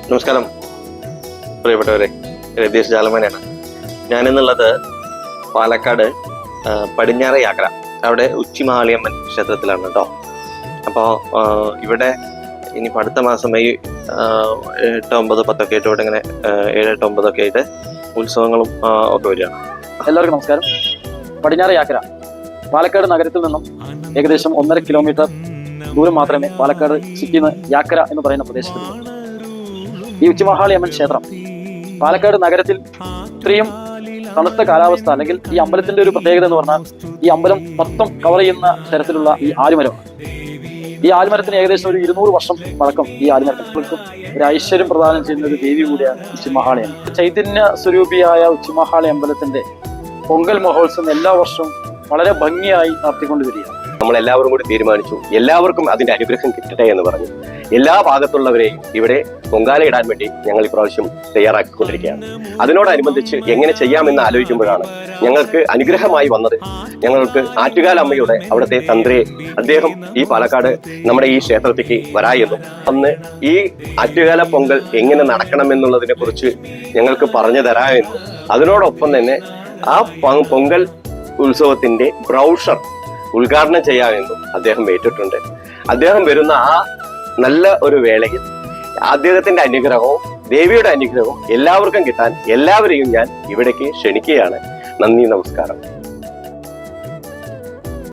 നമസ്കാരം പ്രിയപ്പെട്ടവരെ, രതീഷ് ജാലമനാണ് ഞാനെന്നുള്ളത്. പാലക്കാട് പടിഞ്ഞാറ് യാത്ര, അവിടെ ഉച്ചിമഹാളിയമ്മൻ ക്ഷേത്രത്തിലാണ് കേട്ടോ. അപ്പോൾ ഇവിടെ ഇനിയിപ്പോൾ അടുത്ത മാസം മെയ് 8, 9, 10 ആയിട്ട് ഇവിടെ ഇങ്ങനെ 7, 8, 9 ആയിട്ട് ഉത്സവങ്ങളും ഒക്കെ വരികയാണ്. എല്ലാവർക്കും നമസ്കാരം. പടിഞ്ഞാറ് യാത്ര പാലക്കാട് നഗരത്തിൽ നിന്നും ഏകദേശം 1.5 കിലോമീറ്റർ ദൂരം മാത്രമേ പാലക്കാട് സിറ്റിന്ന് യാക്കര എന്ന് പറയുന്ന പ്രദേശത്തുള്ളൂ. ഈ ഉച്ചിമഹാളിയമ്മൻ ക്ഷേത്രം പാലക്കാട് നഗരത്തിൽ ഇത്രയും തണുത്ത കാലാവസ്ഥ, അല്ലെങ്കിൽ ഈ അമ്പലത്തിന്റെ ഒരു പ്രത്യേകത എന്ന് പറഞ്ഞാൽ ഈ അമ്പലം മൊത്തം കവർ ചെയ്യുന്ന തരത്തിലുള്ള ഈ ആലുമരമാണ്. ഈ ആൽമരത്തിന് ഏകദേശം ഒരു 200 വർഷം പഴക്കം. ഈ ആൽമരത്തിനും ഒരു ഐശ്വര്യം പ്രദാനം ചെയ്യുന്ന ഒരു ദേവി കൂടിയാണ് ഉച്ചിമഹാളിയമ്മൻ. ചൈതന്യ സ്വരൂപിയായ ഉച്ചിമഹാളി അമ്പലത്തിന്റെ പൊങ്കൽ മഹോത്സവം എല്ലാ വർഷവും വളരെ ഭംഗിയായി നടത്തിക്കൊണ്ടുവരികയാണ്. നമ്മളെല്ലാവരും കൂടി തീരുമാനിച്ചു, എല്ലാവർക്കും അതിന്റെ അനുഗ്രഹം കിട്ടട്ടെ എന്ന് പറഞ്ഞു. എല്ലാ ഭാഗത്തുള്ളവരെയും ഇവിടെ പൊങ്കാല ഇടാൻ വേണ്ടി ഞങ്ങൾ ഇപ്രാവശ്യം തയ്യാറാക്കിക്കൊണ്ടിരിക്കുകയാണ്. അതിനോടനുബന്ധിച്ച് എങ്ങനെ ചെയ്യാമെന്ന് ആലോചിക്കുമ്പോഴാണ് ഞങ്ങൾക്ക് അനുഗ്രഹമായി വന്നത്. ഞങ്ങൾക്ക് ആറ്റുകാൽ അമ്മയുടെ അവിടുത്തെ തന്ത്രിയെ, അദ്ദേഹം ഈ പാലക്കാട് നമ്മുടെ ഈ ക്ഷേത്രത്തിലേക്ക് വരായെന്നും അന്ന് ഈ ആറ്റുകാല പൊങ്കൽ എങ്ങനെ നടക്കണമെന്നുള്ളതിനെ കുറിച്ച് ഞങ്ങൾക്ക് പറഞ്ഞു തരാമെന്നും അതിനോടൊപ്പം തന്നെ ആ പൊങ്കൽ ഉത്സവത്തിന്റെ ബ്രൗഷർ ഉദ്ഘാടനം ചെയ്യാമെന്നും അദ്ദേഹം ഏറ്റിട്ടുണ്ട്. അദ്ദേഹം വരുന്ന ആ നല്ല ഒരു വേളയിൽ അദ്ദേഹത്തിന്റെ അനുഗ്രഹവും ദേവിയുടെ അനുഗ്രഹവും എല്ലാവർക്കും കിട്ടാൻ എല്ലാവരെയും ഞാൻ ഇവിടേക്ക് ക്ഷണിക്കുകയാണ്. നന്ദി, നമസ്കാരം.